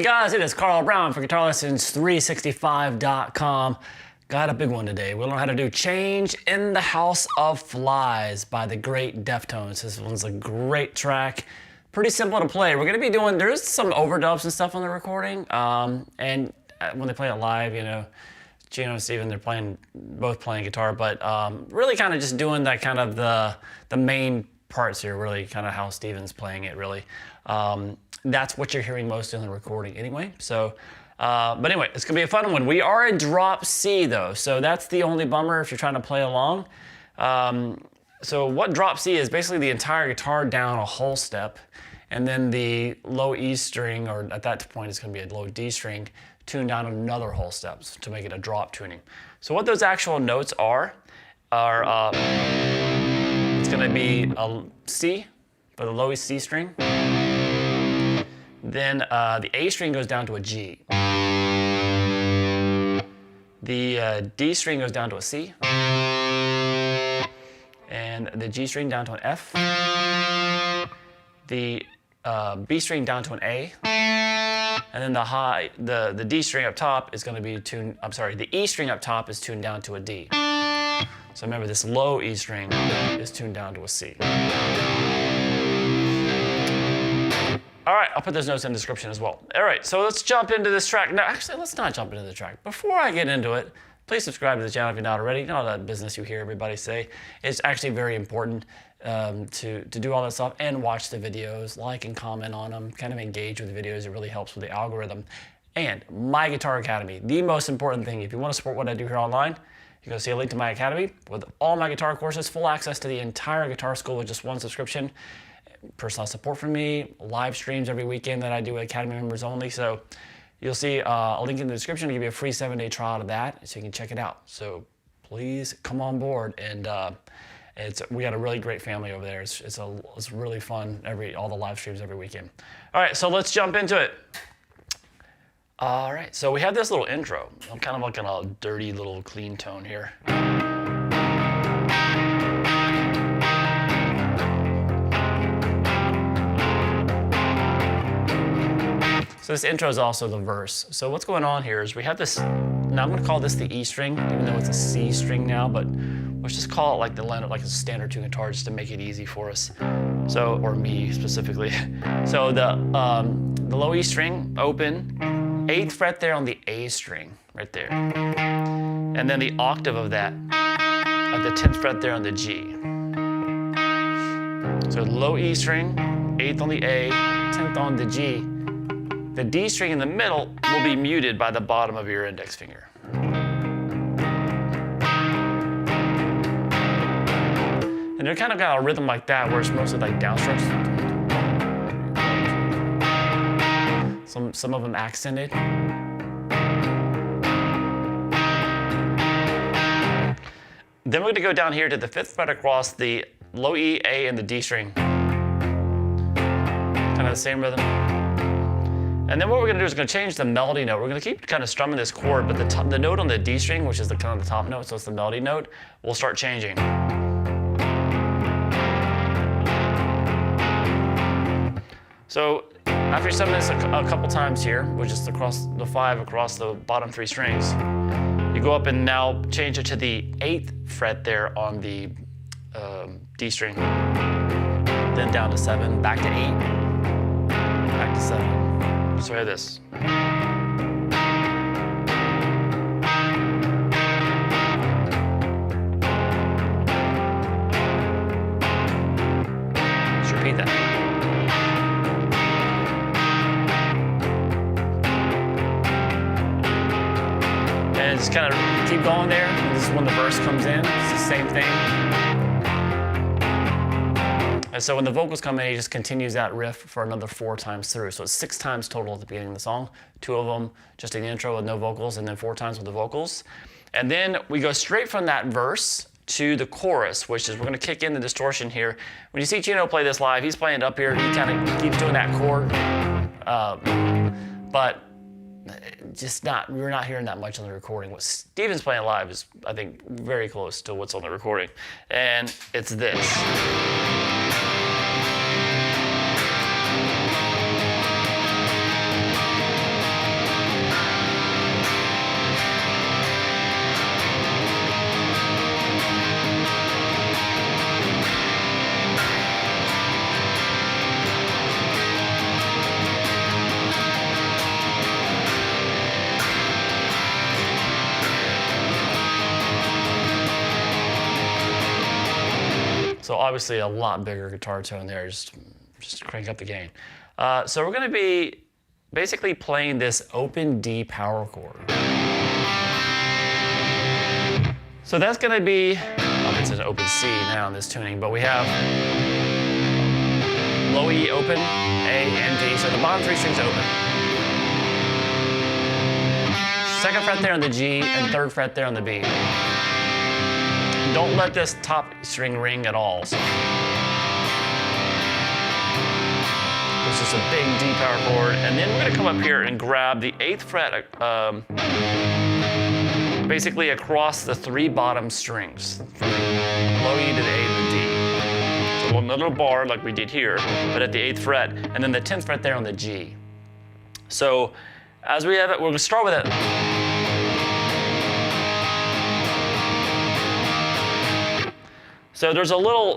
guys, it is Carl Brown for GuitarLessons365.com. Got a big one today. We'll learn how to do Change in the House of Flies by the great Deftones. This one's a great track. Pretty simple to play. We're going to be doing, there's some overdubs and stuff on the recording. And when they play it live, you know, Gino and Steven, they're both playing guitar, but really kind of just doing that kind of the main parts here, really kind of how Steven's playing it, really. That's what you're hearing most in the recording anyway. So, but anyway, it's gonna be a fun one. We are in drop C though, so that's the only bummer if you're trying to play along. So what drop C is, basically the entire guitar down a whole step, and then the low E string, or at that point it's gonna be a low D string, tuned down another whole step to make it a drop tuning. So what those actual notes are it's gonna be a C for the low C string. Then the A string goes down to a G. The D string goes down to a C. And the G string down to an F. The B string down to an A. And then the D string up top is going to be tuned, the E string up top is tuned down to a D. So remember, this low E string is tuned down to a C. All right, I'll put those notes in the description as well. All right, so let's jump into this track. No, actually, let's not jump into the track. Before I get into it, please subscribe to the channel if you're not already. You know all that business you hear everybody say. It's actually very important to do all that stuff and watch the videos, like and comment on them, kind of engage with the videos. It really helps with the algorithm. And My Guitar Academy, the most important thing. If you want to support what I do here online, you can see a link to my academy with all my guitar courses, full access to the entire guitar school with just one subscription, personal support from me, live streams every weekend that I do with Academy members only. So you'll see a link in the description to give you a free 7-day trial to that, so you can check it out. So please come on board, and we got a really great family over there. It's really fun, all the live streams every weekend. All right, so let's jump into it. All right, so we have this little intro. I'm kind of like in a dirty little clean tone here. So this intro is also the verse. So what's going on here is we have this, now I'm gonna call this the E string, even though it's a C string now, but let's just call it like like a standard tune guitar just to make it easy for us. So, or me specifically. So the low E string, open, 8th fret there on the A string, right there. And then the octave of that, at the 10th fret there on the G. So low E string, 8th on the A, 10th on the G. The D string in the middle will be muted by the bottom of your index finger. And they're kind of got a rhythm like that where it's mostly like downstrokes. Some of them accented. Then we're going to go down here to the 5th fret across the low E, A, and the D string. Kind of the same rhythm. And then what we're going to do is we're going to change the melody note. We're going to keep kind of strumming this chord, but the note on the D string, which is kind of the top note, so it's the melody note, will start changing. So after you strum this a couple times here, which is across the 5 across the bottom 3 strings, you go up and now change it to the 8th fret there on the D string. Then down to 7, back to 8, back to 7. So we have this. Let's repeat that. And just kind of keep going there. This is when the verse comes in. It's the same thing. And so when the vocals come in, he just continues that riff for another 4 times through. So it's 6 times total at the beginning of the song. 2 of them just in the intro with no vocals, and then 4 times with the vocals. And then we go straight from that verse to the chorus, which is we're going to kick in the distortion here. When you see Gino play this live, he's playing it up here. He kind of keeps doing that chord. But we're not hearing that much on the recording. What Steven's playing live is, I think, very close to what's on the recording. And it's this. So obviously a lot bigger guitar tone there, just crank up the gain. So we're gonna be basically playing this open D power chord. So that's gonna be, it's an open C now in this tuning, but we have low E open, A and D, so the bottom 3 strings open. 2nd fret there on the G and 3rd fret there on the B. Don't let this top string ring at all. So. This is a big D power chord, and then we're gonna come up here and grab the 8th fret, basically across the 3 bottom strings, from low E to the A to the D. So a little bar like we did here, but at the 8th fret, and then the 10th fret there on the G. So as we have it, we're gonna start with it. So there's a little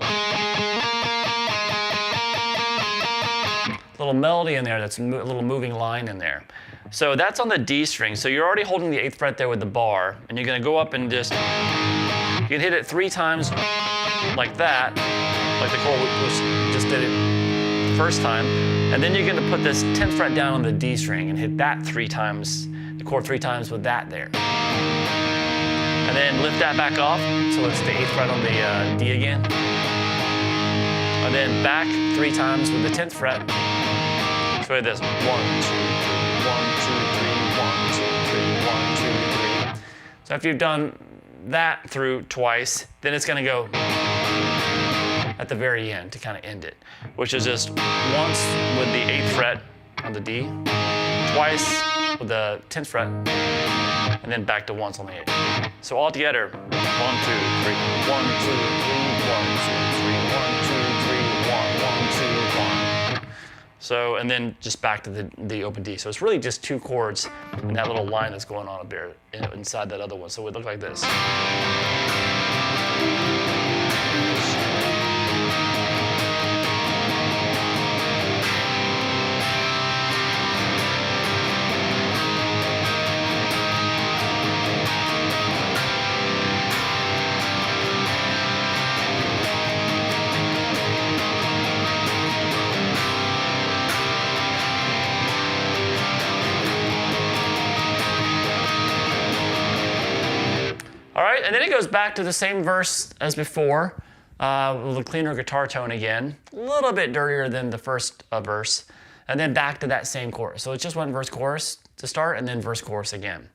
melody in there, that's a little moving line in there. So that's on the D string. So you're already holding the 8th fret there with the bar, and you're gonna go up and just, you can hit it 3 times like that, like the chord we just did it first time, and then you're gonna put this 10th fret down on the D string and hit that 3 times, the chord 3 times with that there. And then lift that back off, so it's the 8th fret on the D again. And then back 3 times with the 10th fret. So we have this 1, 2, 3, 1, 2, 3, 1, 2, 3, 1, 2, 3. So after you've done that through twice, then it's gonna go at the very end to kind of end it, which is just once with the 8th fret on the D, twice with the 10th fret, and then back to once on the 8th. So all together, 1, 2, 3, 1, 2, 3, 1, 2, 3, 1, 2, 3, 1, 1, 2, 1. So, and then just back to the open D. So it's really just 2 chords and that little line that's going on up there inside that other one. So it would look like this. All right, and then it goes back to the same verse as before, with a cleaner guitar tone again, a little bit dirtier than the first verse, and then back to that same chorus. So it's just 1 verse chorus to start, and then verse chorus again.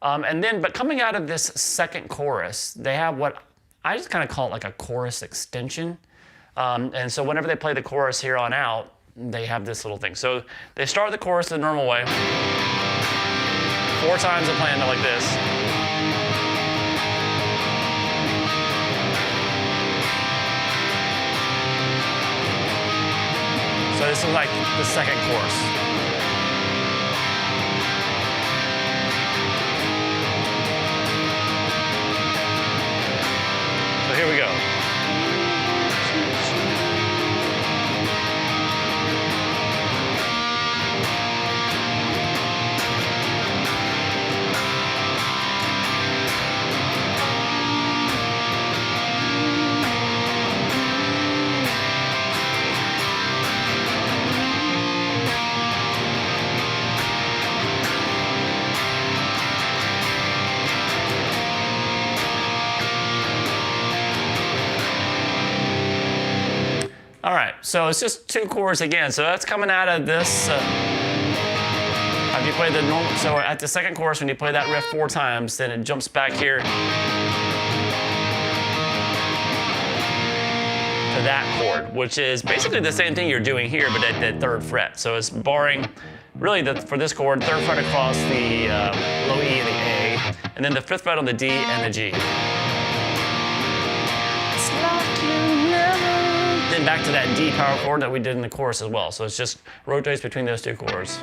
But coming out of this 2nd chorus, they have what I just kind of call it like a chorus extension. And so whenever they play the chorus here on out, they have this little thing. So they start the chorus the normal way. 4 times they're playing it like this. So this is like the 2nd chorus. So here we go. All right, so it's just 2 chords again. So that's coming out of this. If you play the normal, so at the 2nd chorus, when you play that riff 4 times, then it jumps back here to that chord, which is basically the same thing you're doing here, but at the 3rd fret. So it's barring, really, for this chord, 3rd fret across the low E and the A, and then the 5th fret on the D and the G. Then back to that D power chord that we did in the chorus as well. So it's just rotates between those 2 chords. So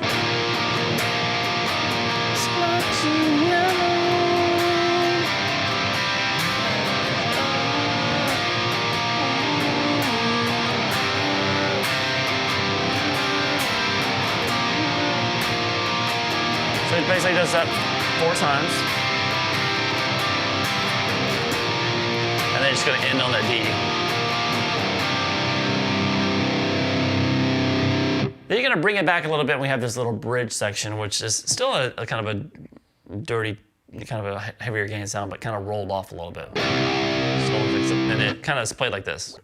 it basically does that 4 times. And then it's going to end on that D. Then you're gonna bring it back a little bit and we have this little bridge section, which is still a kind of a dirty, kind of a heavier gain sound, but kind of rolled off a little bit. So, and it kind of is played like this.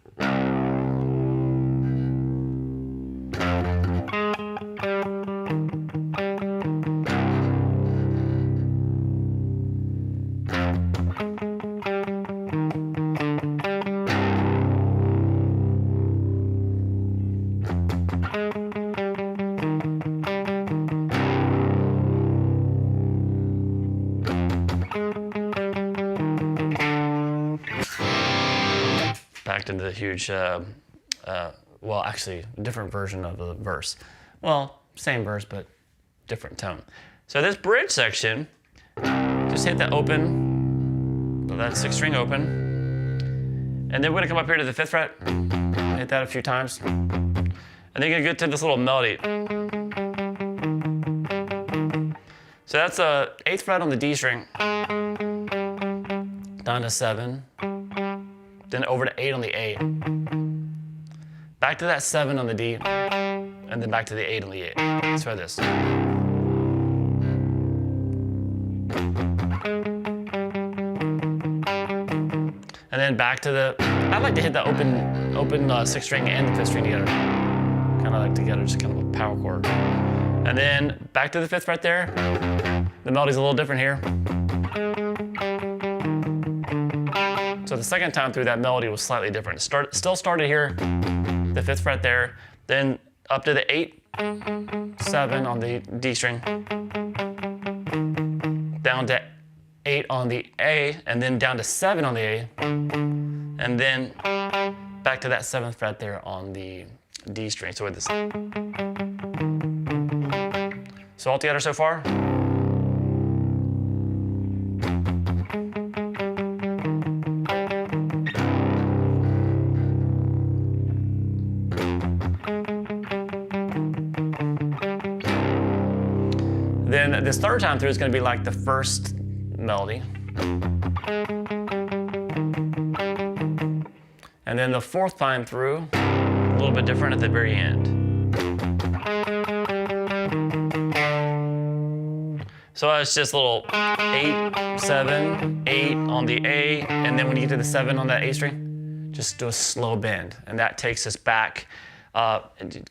Back to the huge, well, actually, a different version of the verse. Well, same verse, but different tone. So this bridge section, just hit that open, that 6th string open, and then we're gonna come up here to the 5th fret, hit that a few times, and then you're gonna get to this little melody. So that's a 8th fret on the D string, down to 7, then over to 8 on the A, back to that 7 on the D, and then back to the 8 on the A. Let's try this. And then back to the, I like to hit the open 6th string and the 5th string together. Kind of like together, just kind of a power chord. And then back to the 5th fret there. The melody's a little different here. So the second time through, that melody was slightly different. Still started here, the 5th fret there, then up to the 8, 7 on the D string, down to 8 on the A, and then down to 7 on the A, and then back to that 7th fret there on the D string. So with this. So all together so far. Then this third time through is going to be like the first melody. And then the fourth time through, a little bit different at the very end. So it's just a little 8, 7, 8 on the A, and then when you get to the 7 on that A string, just do a slow bend. And that takes us back,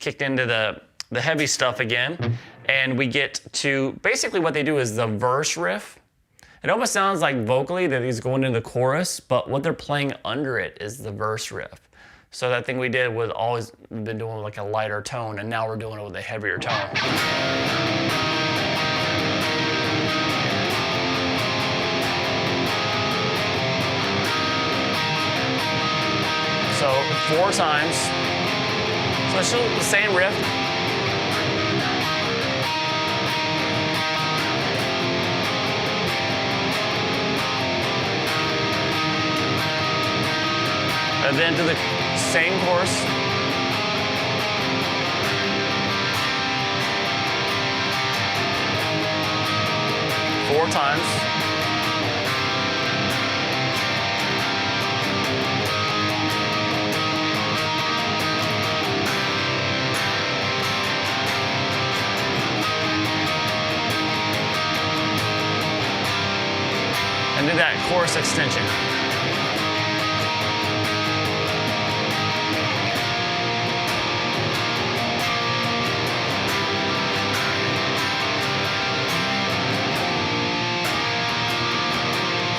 kicked into the heavy stuff again. And we get to, basically what they do is the verse riff. It almost sounds like vocally that he's going into the chorus, but what they're playing under it is the verse riff. So that thing we did was always been doing like a lighter tone, and now we're doing it with a heavier tone. So 4 times. So it's still the same riff. And then to the same chorus. Four times. And do that chorus extension.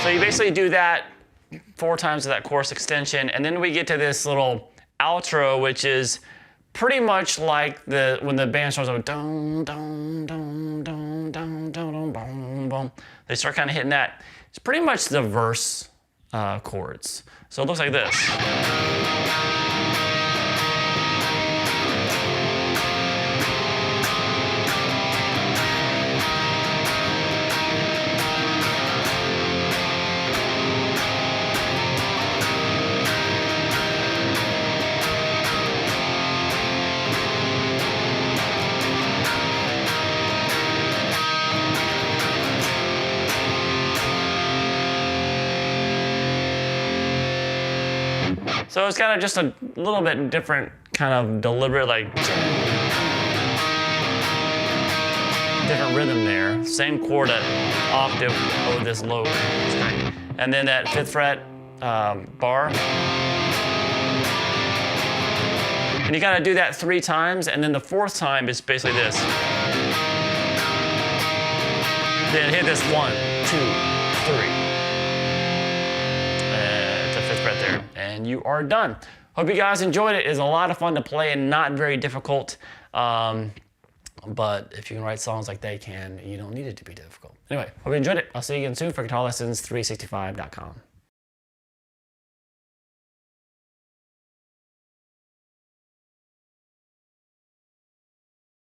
So you basically do that 4 times of that chorus extension, and then we get to this little outro, which is pretty much like when the band starts going dum dum dum dum dum dum dum dum. They start kind of hitting that. It's pretty much the verse chords. So it looks like this. So it's kind of just a little bit different kind of deliberate, like. different rhythm there. Same chord at octave over this low string. And then that 5th fret bar. And you gotta do that 3 times, and then the 4th time is basically this. Then hit this 1, 2, 3. To 5th fret there, and you are done. Hope you guys enjoyed it. It's a lot of fun to play and not very difficult. But if you can write songs like they can, you don't need it to be difficult. Anyway, hope you enjoyed it. I'll see you again soon for GuitarLessons365.com.